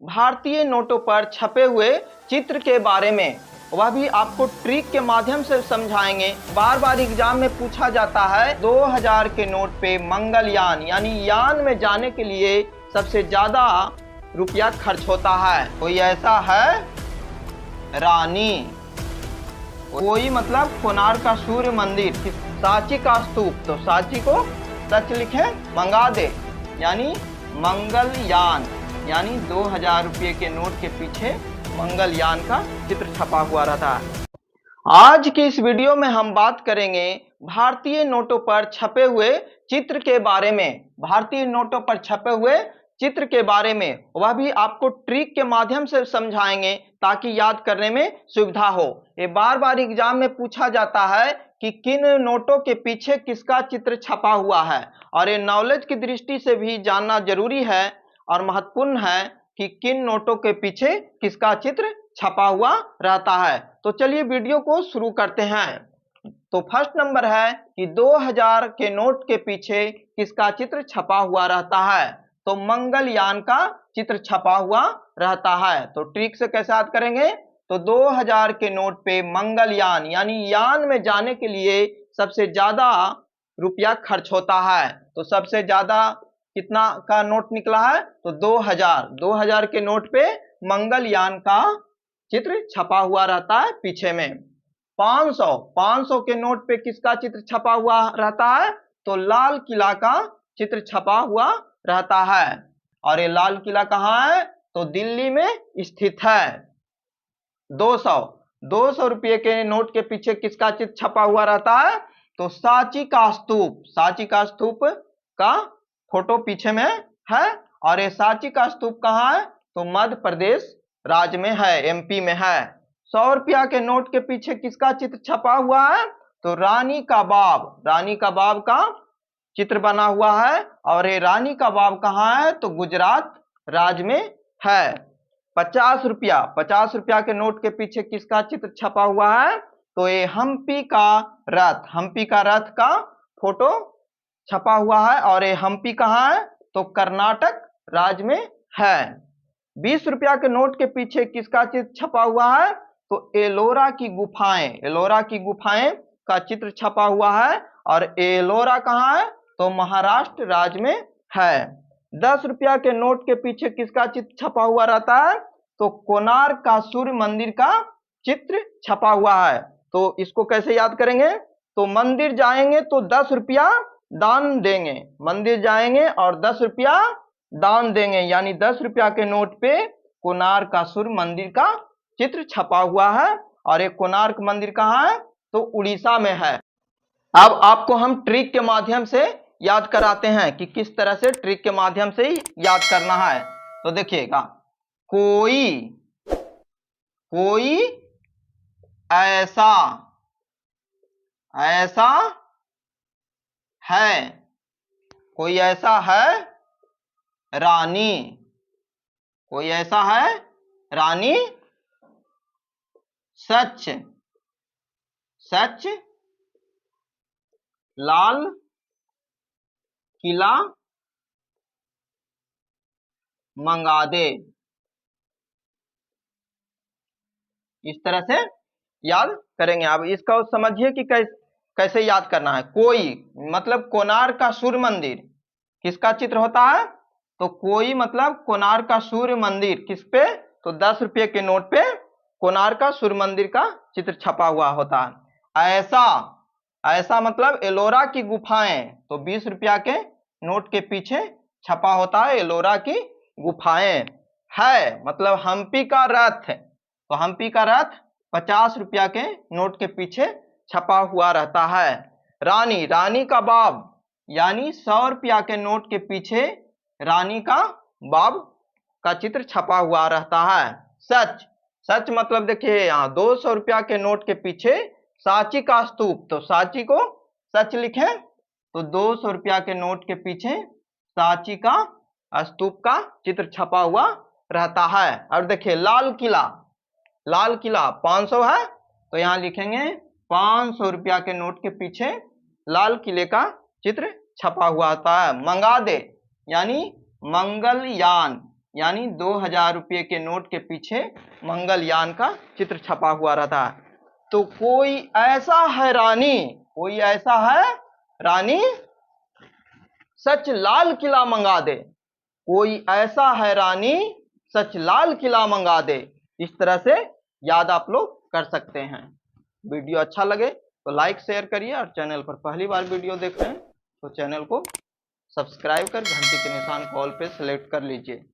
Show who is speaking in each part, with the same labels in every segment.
Speaker 1: भारतीय नोटों पर छपे हुए चित्र के बारे में, वह भी आपको ट्रिक के माध्यम से समझाएंगे। बार बार एग्जाम में पूछा जाता है 2000 के नोट पे मंगलयान यानी यान में जाने के लिए सबसे ज्यादा रुपया खर्च होता है। कोई ऐसा है? रानी। कोई मतलब कोणार्क का सूर्य मंदिर, सांची का स्तूप, तो सांची को सच लिखे मंगा दे यानी मंगलयान यानी 2000 रुपये के नोट के पीछे मंगलयान का चित्र छपा हुआ रहता है। आज की इस वीडियो में हम बात करेंगे भारतीय नोटों पर छपे हुए चित्र के बारे में। भारतीय नोटों पर छपे हुए चित्र के बारे में, वह भी आपको ट्रिक के माध्यम से समझाएंगे ताकि याद करने में सुविधा हो। ये बार बार एग्जाम में पूछा जाता है कि किन नोटों के पीछे किसका चित्र छपा हुआ है, और ये नॉलेज की दृष्टि से भी जानना जरूरी है और महत्वपूर्ण है कि किन नोटों के पीछे किसका चित्र छपा हुआ रहता है। तो चलिए वीडियो को शुरू करते हैं। तो फर्स्ट नंबर है कि 2000 के नोट के पीछे किसका चित्र छपा हुआ रहता है, तो मंगलयान का चित्र छपा हुआ रहता है। तो ट्रिक से कैसे याद करेंगे, तो 2000 के नोट पे मंगलयान यानी यान में जाने के लिए सबसे ज्यादा रुपया खर्च होता है। तो सबसे ज्यादा कितना का नोट निकला है, तो 2000 के नोट पे मंगलयान का चित्र छपा हुआ रहता है पीछे में। 500 के नोट पे किसका चित्र छपा हुआ रहता है, तो लाल किला का चित्र छपा हुआ रहता है। और ये लाल किला कहाँ है, तो दिल्ली में स्थित है। 200 रुपये के नोट के पीछे किसका चित्र छपा हुआ रहता है, तो सांची का स्तूप का फोटो पीछे में है। और ये सांची का स्तूप कहाँ है, तो मध्य प्रदेश राज्य में है, एमपी में है। 100 रुपया के नोट के पीछे किसका चित्र छपा हुआ है, तो रानी का बाब का चित्र बना हुआ है। और ये रानी का बाब कहाँ है, तो गुजरात राज्य में है। 50 रुपया के नोट के पीछे किसका चित्र छपा हुआ है, तो ये हम्पी का रथ का फोटो छपा हुआ है। और ये हम्पी कहाँ है, तो कर्नाटक राज्य में है। 20 रुपया के नोट के पीछे किसका चित्र छपा हुआ है, तो एलोरा की गुफाएं का चित्र छपा हुआ है। और एलोरा कहाँ है, तो महाराष्ट्र राज्य में है। 10 रुपया के नोट के पीछे किसका चित्र छपा हुआ रहता है, तो कोणार्क का सूर्य मंदिर का चित्र छपा हुआ है। तो इसको कैसे याद करेंगे, तो मंदिर जाएंगे तो 10 रुपया दान देंगे, मंदिर जाएंगे और 10 रुपया दान देंगे, यानी 10 रुपया के नोट पे कोणार्क का सूर्य मंदिर का चित्र छपा हुआ है। और एक कोणार्क मंदिर कहाँ है, तो उड़ीसा में है। अब आपको हम ट्रिक के माध्यम से याद कराते हैं कि किस तरह से ट्रिक के माध्यम से याद करना है। तो देखिएगा, कोई ऐसा है, कोई ऐसा है रानी, सच लाल किला मंगा दे। इस तरह से याद करेंगे। अब इसका समझिए कि कैसे याद करना है। कोई मतलब कोणार्क का सूर्य मंदिर किसका चित्र होता है, तो कोई मतलब कोणार्क का सूर्य मंदिर किस पे, तो 10 रुपये के नोट पे कोणार्क का सूर्य मंदिर का चित्र छपा हुआ होता है। ऐसा मतलब एलोरा की गुफाएं, तो 20 रुपया के नोट के पीछे छपा होता है एलोरा की गुफाएं। है मतलब हम्पी का रथ, तो हम्पी का रथ 50 रुपया के नोट के पीछे छपा हुआ रहता है। रानी का बाब यानी 100 रुपया के नोट के पीछे रानी का बाब का चित्र छपा हुआ रहता है। सच मतलब देखिए यहाँ 200 रुपया के नोट के पीछे सांची का स्तूप, तो सांची को सच लिखें, तो 200 रुपया के नोट के पीछे सांची का स्तूप का चित्र छपा हुआ रहता है। और देखिए लाल किला 500 है, तो यहाँ लिखेंगे 500 रुपया के नोट के पीछे लाल किले का चित्र छपा हुआ होता है। मंगा दे यानी मंगलयान यानी 2000 रुपये के नोट के पीछे मंगलयान का चित्र छपा हुआ रहता है। तो कोई ऐसा है रानी सच लाल किला मंगा दे, कोई ऐसा है रानी सच लाल किला मंगा दे। इस तरह से याद आप लोग कर सकते हैं। वीडियो अच्छा लगे तो लाइक शेयर करिए, और चैनल पर पहली बार वीडियो देख रहे हैं तो चैनल को सब्सक्राइब कर घंटी के निशान को ऑल पे सेलेक्ट कर लीजिए।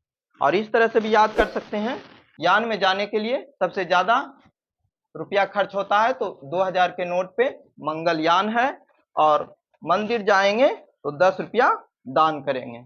Speaker 1: और इस तरह से भी याद कर सकते हैं, यान में जाने के लिए सबसे ज्यादा रुपया खर्च होता है तो 2000 के नोट पे मंगलयान है, और मंदिर जाएंगे तो 10 रुपया दान करेंगे।